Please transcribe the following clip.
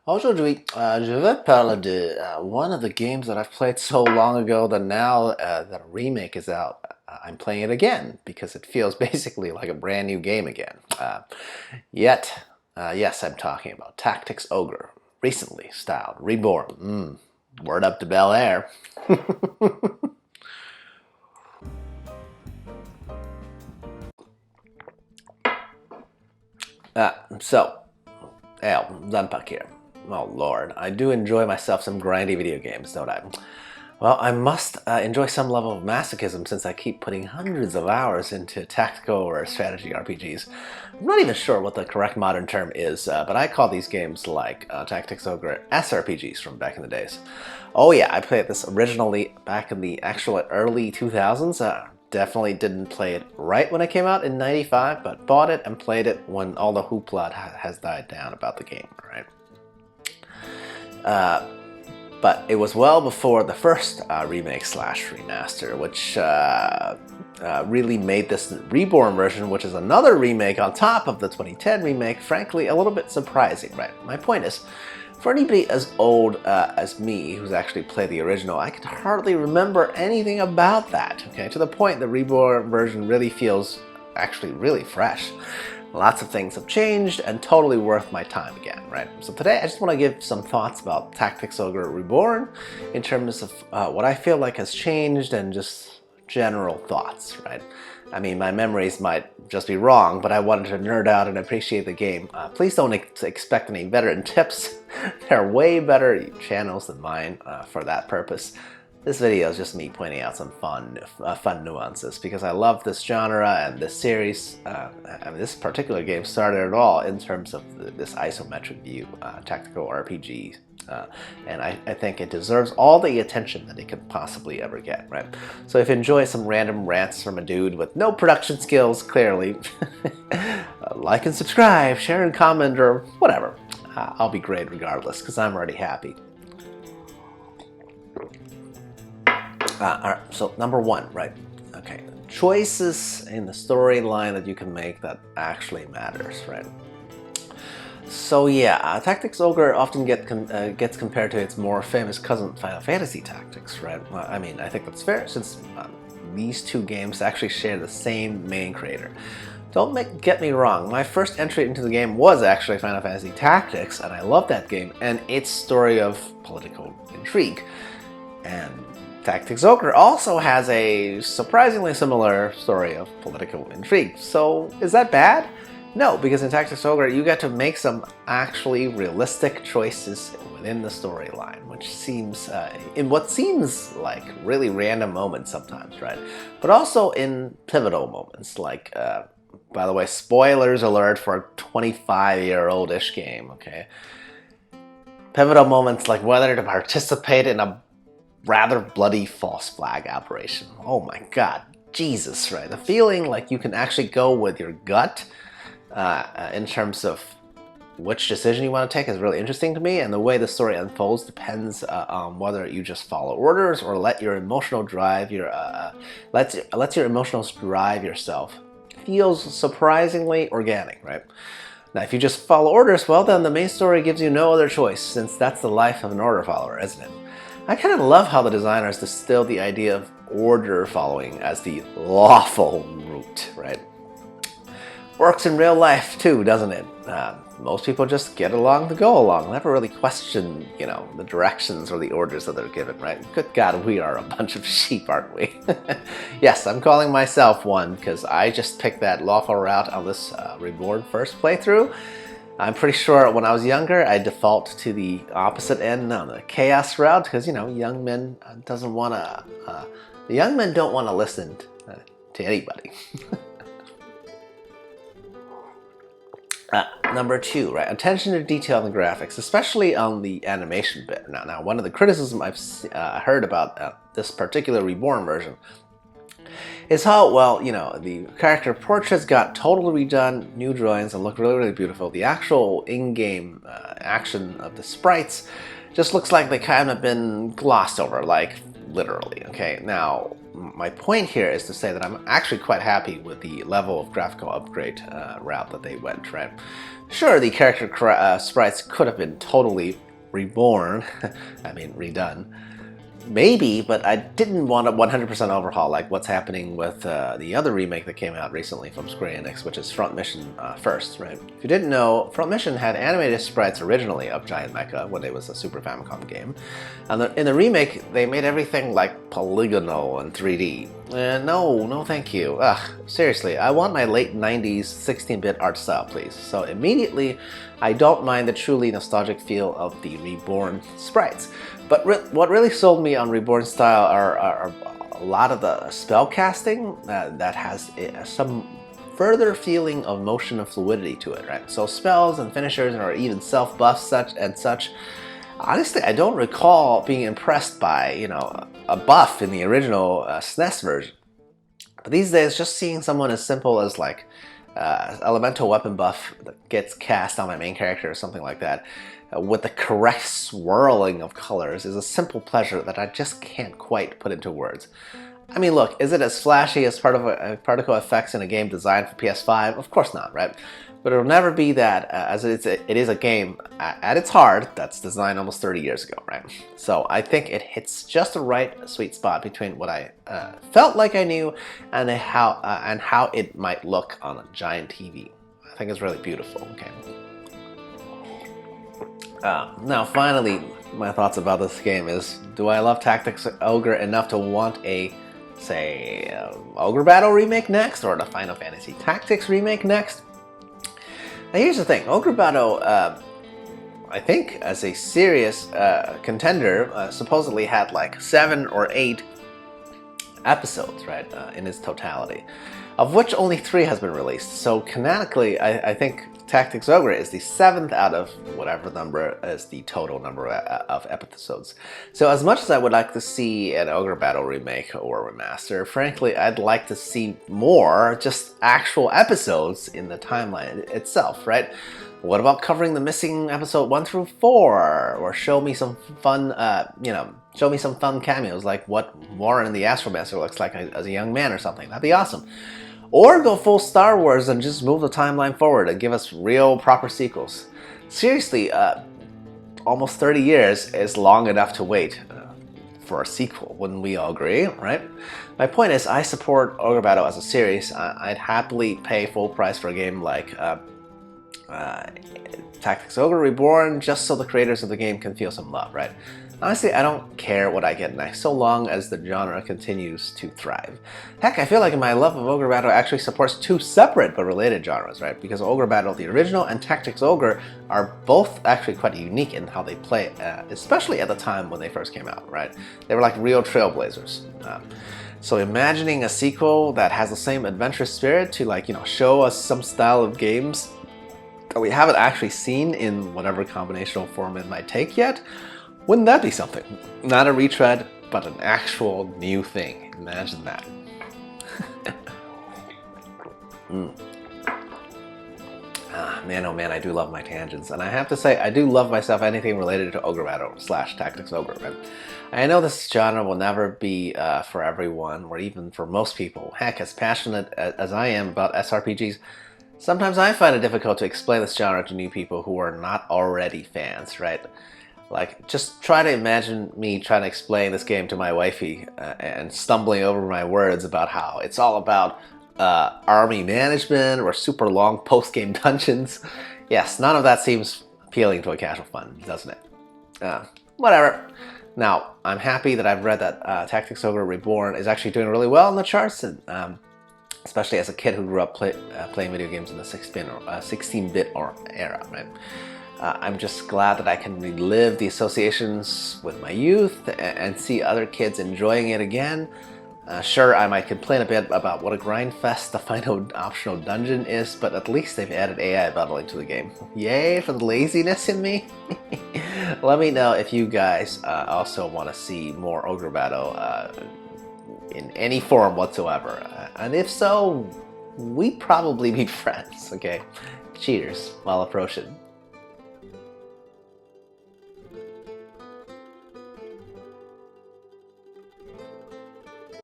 Aujourd'hui, je vais parler de one of the games that I've played so long ago that now that a remake is out, I'm playing it again because it feels basically like a brand new game again. Yes, I'm talking about Tactics Ogre, recently styled, reborn. Word up to Bel Air. So, Zanpak here. Oh lord, I do enjoy myself some grindy video games, don't I? Well, I must enjoy some level of masochism since I keep putting hundreds of hours into tactical or strategy RPGs. I'm not even sure what the correct modern term is, but I call these games like Tactics Ogre SRPGs from back in the days. Oh yeah, I played this originally back in the actual early 2000s. Definitely didn't play it right when it came out in 95, but bought it and played it when all the hoopla has died down about the game, right? But it was well before the first remake slash remaster, which really made this Reborn version, which is another remake on top of the 2010 remake, frankly a little bit surprising, right? My point is, for anybody as old as me who's actually played the original, I could hardly remember anything about that, okay? To the point the Reborn version really feels actually really fresh. Lots of things have changed and totally worth my time again, right? So today I just want to give some thoughts about Tactics Ogre Reborn in terms of what I feel like has changed and just general thoughts, right? I mean, my memories might just be wrong, but I wanted to nerd out and appreciate the game. Please don't expect any veteran tips. There are way better channels than mine for that purpose. This video is just me pointing out some fun nuances because I love this genre and this series. I mean, this particular game started it all in terms of this isometric view, tactical RPG. And I think it deserves all the attention that it could possibly ever get, right? So if you enjoy some random rants from a dude with no production skills, clearly, like and subscribe, share and comment, or whatever. I'll be great regardless, because I'm already happy. Alright, so number one, right? Okay, choices in the storyline that you can make that actually matters, right? So yeah, Tactics Ogre often gets compared to its more famous cousin Final Fantasy Tactics, right? Well, I mean, I think that's fair since these two games actually share the same main creator. Don't get me wrong, my first entry into the game was actually Final Fantasy Tactics, and I loved that game and its story of political intrigue. And Tactics Ogre also has a surprisingly similar story of political intrigue. So is that bad? No, because in Tactics Ogre you get to make some actually realistic choices within the storyline, which seems, in what seems like really random moments sometimes, right? But also in pivotal moments, like, by the way, spoilers alert for a 25-year-old-ish game, okay? Pivotal moments like whether to participate in a rather bloody false flag operation. Oh my god, Jesus, right? The feeling like you can actually go with your gut in terms of which decision you want to take is really interesting to me, and the way the story unfolds depends on whether you just follow orders or let your emotional drive lets your emotions drive yourself. Feels surprisingly organic, right? Now, if you just follow orders, well, then the main story gives you no other choice, since that's the life of an order follower, isn't it? I kind of love how the designers distilled the idea of order following as the lawful route, right? Works in real life too, doesn't it? Most people just get along to go along, never really question, you know, the directions or the orders that they're given, right? Good God, we are a bunch of sheep, aren't we? Yes, I'm calling myself one because I just picked that lawful route on this Reborn first playthrough. I'm pretty sure when I was younger, I default to the opposite end on the chaos route because, you know, young men don't want to listen to anybody. Number two, right? Attention to detail in the graphics, especially on the animation bit. Now, one of the criticisms I've heard about this particular Reborn version is how, well, you know, the character portraits got totally redone, new drawings, and look really, really beautiful. The actual in-game action of the sprites just looks like they kind of been glossed over, like, literally, okay? Now, my point here is to say that I'm actually quite happy with the level of graphical upgrade route that they went, right? Sure, the character sprites could have been totally reborn, I mean redone, maybe, but I didn't want a 100% overhaul like what's happening with the other remake that came out recently from Square Enix, which is Front Mission First, right? If you didn't know, Front Mission had animated sprites originally of Giant Mecha when it was a Super Famicom game. And in the remake, they made everything like polygonal and 3D. No thank you. Ugh, seriously, I want my late 90s 16-bit art style, please. So immediately, I don't mind the truly nostalgic feel of the Reborn sprites. But what really sold me on Reborn style are a lot of the spell casting that has some further feeling of motion and fluidity to it, right? So spells and finishers or even self-buffs such. Honestly, I don't recall being impressed by, you know, a buff in the original SNES version. But these days, just seeing someone as simple as like elemental weapon buff that gets cast on my main character or something like that, with the correct swirling of colors is a simple pleasure that I just can't quite put into words. I mean, look, is it as flashy as part of particle effects in a game designed for PS5? Of course not, right? But it'll never be that, as it is a game at its heart that's designed almost 30 years ago, right? So I think it hits just the right sweet spot between what I felt like I knew and how it might look on a giant TV. I think it's really beautiful. Okay. Now, finally, my thoughts about this game is: do I love Tactics Ogre enough to want a, say, Ogre Battle remake next, or the Final Fantasy Tactics remake next? Now here's the thing, Ogre Battle, I think, as a serious contender, supposedly had like 7 or 8 episodes, right, in its totality, of which only 3 has been released. So canonically, I think Tactics Ogre is the 7th out of whatever number is the total number of episodes. So as much as I would like to see an Ogre Battle remake or remaster, frankly, I'd like to see more just actual episodes in the timeline itself, right? What about covering the missing episode 1 through 4, or show me some fun, show me some fun cameos like what Warren the Astromancer looks like as a young man or something. That'd be awesome. Or go full Star Wars and just move the timeline forward and give us real, proper sequels. Seriously, almost 30 years is long enough to wait for a sequel, wouldn't we all agree, right? My point is, I support Ogre Battle as a series. I'd happily pay full price for a game like Tactics Ogre Reborn just so the creators of the game can feel some love, right? Honestly, I don't care what I get next, so long as the genre continues to thrive. Heck, I feel like my love of Ogre Battle actually supports 2 separate but related genres, right? Because Ogre Battle, the original, and Tactics Ogre are both actually quite unique in how they play, especially at the time when they first came out, right? They were like real trailblazers. So imagining a sequel that has the same adventurous spirit to, like, show us some style of games that we haven't actually seen in whatever combinational form it might take yet, wouldn't that be something? Not a retread, but an actual new thing. Imagine that. Man, oh man, I do love my tangents. And I have to say, I do love myself anything related to Ogre Battle / Tactics Ogre. Right? I know this genre will never be for everyone, or even for most people. Heck, as passionate as I am about SRPGs, sometimes I find it difficult to explain this genre to new people who are not already fans, right? Like, just try to imagine me trying to explain this game to my wifey and stumbling over my words about how it's all about army management or super long post-game dungeons. Yes, none of that seems appealing to a casual fan, doesn't it? Whatever. Now, I'm happy that I've read that Tactics Ogre Reborn is actually doing really well in the charts, and especially as a kid who grew up playing video games in the 16-bit era, right? I'm just glad that I can relive the associations with my youth and see other kids enjoying it again. Sure, I might complain a bit about what a grind fest the final optional dungeon is, but at least they've added AI battling to the game. Yay for the laziness in me! Let me know if you guys also want to see more Ogre Battle in any form whatsoever. And if so, we'd probably be friends, okay? Cheers while approaching.